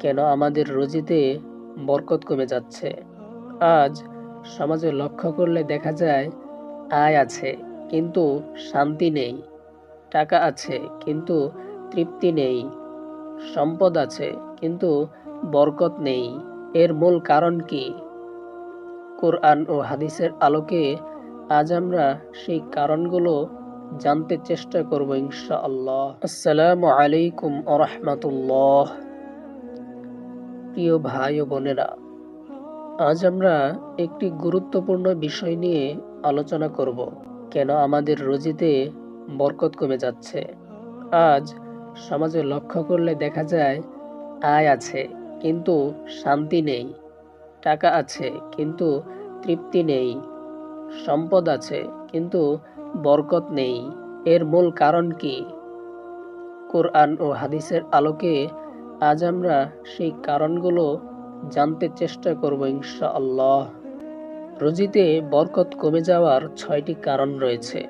কেন আমাদের রুজিতে বরকত কমে যাচ্ছে? আজ সমাজে লক্ষ্য করলে দেখা যায়, আয় আছে কিন্তু শান্তি নেই, টাকা আছে কিন্তু তৃপ্তি নেই, সম্পদ আছে কিন্তু বরকত নেই। এর মূল কারণ কি? কোরআন ও হাদিসের আলোকে আজ আমরা সেই কারণগুলো জানতে চেষ্টা করব ইনশাআল্লাহ। আসসালামু আলাইকুম ওয়া রাহমাতুল্লাহ। প্রিয় ভাই ও বোনেরা, আজ আমরা একটি গুরুত্বপূর্ণ বিষয় নিয়ে আলোচনা করব। কেন আমাদের রুজিতে বরকত কমে যাচ্ছে? আজ সমাজে লক্ষ্য করলে দেখা যায়, আয় আছে কিন্তু শান্তি নেই, টাকা আছে কিন্তু তৃপ্তি নেই, সম্পদ আছে কিন্তু বরকত নেই। এর মূল কারণ কি? কোরআন ও হাদিসের আলোকে আজ আমরা সেই কারণগুলো জানতে চেষ্টা করব ইনশাআল্লাহ। রুজিতে বরকত কমে যাওয়ার 6টি কারণ রয়েছে।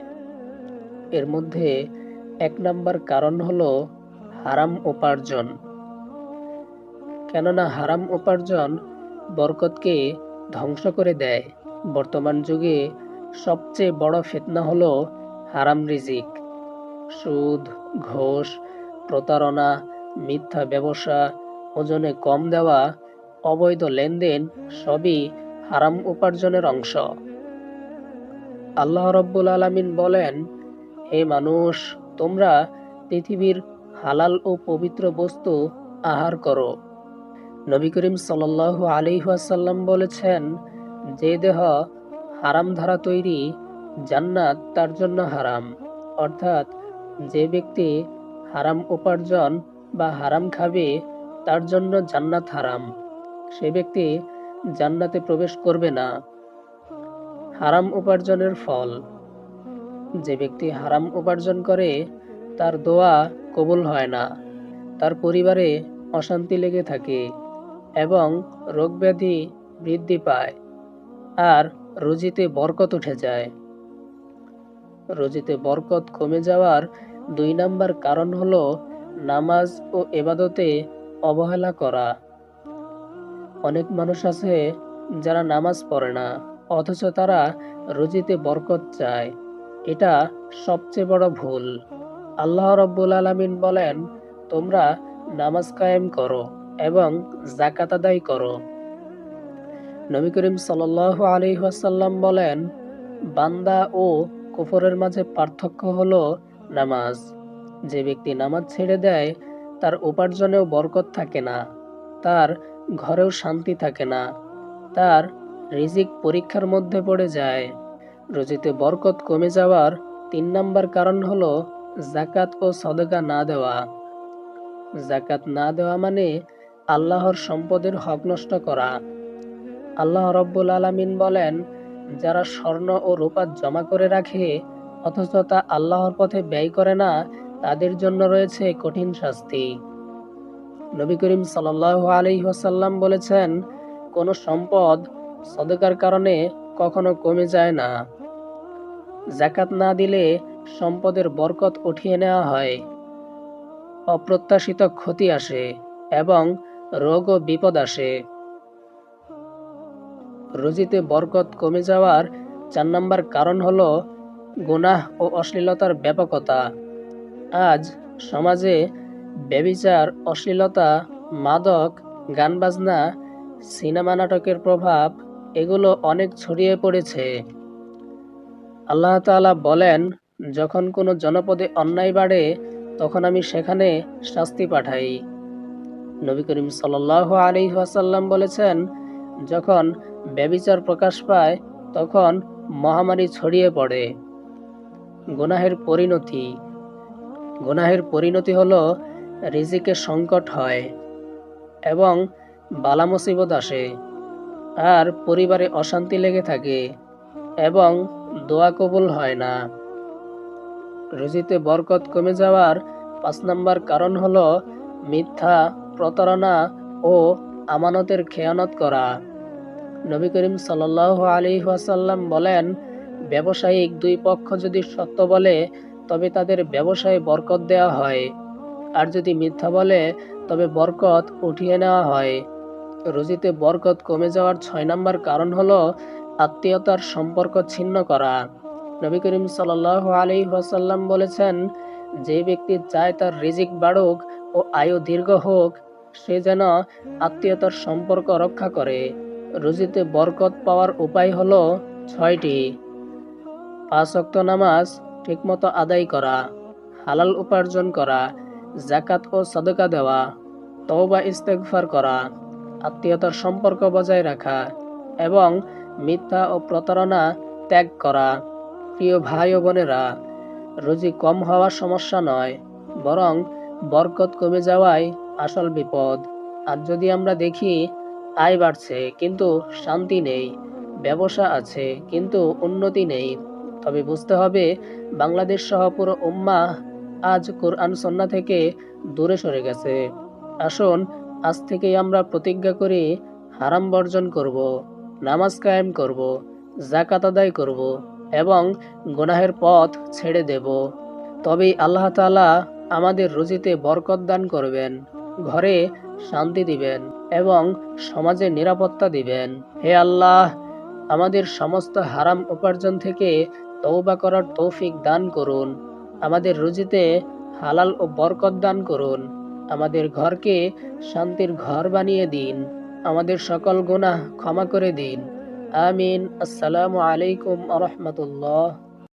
এর মধ্যে 1 নাম্বার কারণ হলো হারাম উপার্জন। কেননা হারাম উপার্জন বরকতকে ধ্বংস করে দেয়। বর্তমান যুগে সবচেয়ে বড় ফিতনা হলো হারাম রিজিক। সুদ, ঘুষ, প্রতারণা, মিথ্যা ব্যবসা, ওজনে কম দেওয়া, অবৈধ লেনদেন সবই হারাম উপার্জনের অংশ। আল্লাহ রাব্বুল আলামিন বলেন, হে মানুষ, তোমরা পৃথিবীর হালাল ও পবিত্র বস্তু আহার করো। নবী করিম সাল্লাল্লাহু আলাইহি ওয়াসাল্লাম বলেছেন, যে দেহ হারাম দ্বারা তৈরি, জান্নাত তার জন্য হারাম। অর্থাৎ যে ব্যক্তি হারাম উপার্জন বা হারাম খাবে, তার জন্য জান্নাত হারাম। সে ব্যক্তি জান্নাতে প্রবেশ করবে না। হারাম উপার্জনের ফল: যে ব্যক্তি হারাম উপার্জন করে, তার দোয়া কবুল হয় না, তার পরিবারে অশান্তি লেগে থাকে এবং রোগব্যাধি বৃদ্ধি পায়, আর রুজিতে বরকত উঠে যায়। রুজিতে বরকত কমে যাওয়ার 2 নাম্বার কারণ হলো নামাজ ও ইবাদতে অবহেলা করা। অনেক মানুষ আছে যারা নামাজ পড়ে না, অথচ তারা রুজিতে বরকত চায়। এটা সবচেয়ে বড় ভুল। আল্লাহ রাব্বুল আলামিন বলেন, তোমরা নামাজ কায়েম করো এবং যাকাত আদায় করো। নবী করিম সাল্লাল্লাহু আলাইহি ওয়াসাল্লাম বলেন, বান্দা ও কুফরের মাঝে পার্থক্য হলো নামাজ। যে ব্যক্তি নামাজ ছেড়ে দেয়, তার উপার্জনেও বরকত থাকে না, তার ঘরেও শান্তি থাকে না, তার রিজিক পরীক্ষার মধ্যে পড়ে যায়। রুজিতে বরকত কমে যাওয়ার 3 নাম্বার কারণ হলো যাকাত ও সদকা না দেওয়া। যাকাত না দেওয়া মানে আল্লাহর সম্পদের হক নষ্ট করা। আল্লাহ রাব্বুল আলামিন বলেন, যারা স্বর্ণ ও রূপা জমা করে রাখে অথচ তা আল্লাহর পথে ব্যয় করে না, তাদের জন্য রয়েছে কঠিন শাস্তি। নবী করিম সাল্লাল্লাহু আলাইহি ওয়াসাল্লাম বলেছেন, কোন সম্পদ সদকার কারণে কখনো কমে যায় না। যাকাত না দিলে সম্পদের বরকত উঠিয়ে নেওয়া হয়, অপ্রত্যাশিত ক্ষতি আসে এবং রোগ ও বিপদ আসে। রুজিতে বরকত কমে যাওয়ার 4 নাম্বার কারণ হলো গুনাহ ও অশ্লীলতার ব্যাপকতা। আজ সমাজে ব্যভিচার, অশ্লীলতা, মাদক, গান বাজনা, সিনেমা নাটকের প্রভাব এগুলো অনেক ছড়িয়ে পড়েছে। আল্লাহ তাআলা বলেন, যখন কোনো জনপদে অন্যায় বাড়ে, তখন আমি সেখানে শাস্তি পাঠাই। নবী করিম সাল্লাল্লাহু আলাইহি ওয়াসাল্লাম বলেছেন, যখন ব্যভিচার প্রকাশ পায়, তখন মহামারী ছড়িয়ে পড়ে। গুনাহের পরিণতি হলো রিজিকে সংকট হয় এবং বালা মুসিবত আসে, আর পরিবারে অশান্তি লেগে থাকে এবং দোয়া কবুল হয় না। রুজিতে বরকত কমে যাওয়ার 5 নাম্বার কারণ হলো মিথ্যা, প্রতারণা ও আমানতের খেয়ানত করা। নবী করিম সাল্লাল্লাহু আলাইহি ওয়াসাল্লাম বলেন, ব্যবসায়িক 2 পক্ষ যদি সত্য বলে, তবে তাদের ব্যবসায়ে বরকত দেওয়া হয়, আর যদি মিথ্যা বলে, তবে বরকত উঠিয়ে নেওয়া হয়। রুজিতে বরকত কমে যাওয়ার 6 নম্বর কারণ হলো আত্মীয়তার সম্পর্ক ছিন্ন করা। নবী করিম সাল্লাল্লাহু আলাইহি ওয়াসাল্লাম বলেছেন, যে ব্যক্তি চায় তার রিজিক বাড়ুক ও আয়ু দীর্ঘ হোক, সে যেন আত্মীয়তার সম্পর্ক রক্ষা করে। রুজিতে বরকত পাওয়ার উপায় হলো 6টি। 5 ওয়াক্ত নামাজ ঠিকমতো আদায় করা, হালাল উপার্জন করা, যাকাত ও সাদকা দেওয়া, তওবা ইস্তেগফার করা, আত্মীয়তার সম্পর্ক বজায় রাখা এবং মিথ্যা ও প্রতারণা ত্যাগ করা। প্রিয় ভাই ও বোনেরা, রুজি কম হওয়া সমস্যা নয়, বরং বরকত কমে যাওয়াই আসল বিপদ। আর যদি আমরা দেখি আয় বাড়ছে কিন্তু শান্তি নেই, ব্যবসা আছে কিন্তু উন্নতি নেই, তবে বুঝতে হবে বাংলাদেশ সহ পুরো উম্মাহ আজ কোরআন সুন্নাহ থেকে দূরে সরে গেছে। আসুন আজ থেকেই আমরা প্রতিজ্ঞা করি, হারাম বর্জন করব, নামাজ কায়েম করব, যাকাত আদায় করব এবং গুনাহের পথ ছেড়ে দেব। তবেই আল্লাহ তাআলা আমাদের রুজিতে বরকত দান করবেন, ঘরে শান্তি দিবেন এবং সমাজে নিরাপত্তা দিবেন। হে আল্লাহ, আমাদের সমস্ত হারাম উপার্জন থেকে তওবা করার তৌফিক দান করুন। আমাদের রুজিতে হালাল ও বরকত দান করুন। আমাদের ঘরকে শান্তির ঘর বানিয়ে দিন। আমাদের সকল গুনাহ ক্ষমা করে দিন। আমিন। আসসালামু আলাইকুম ওয়া রাহমাতুল্লাহ।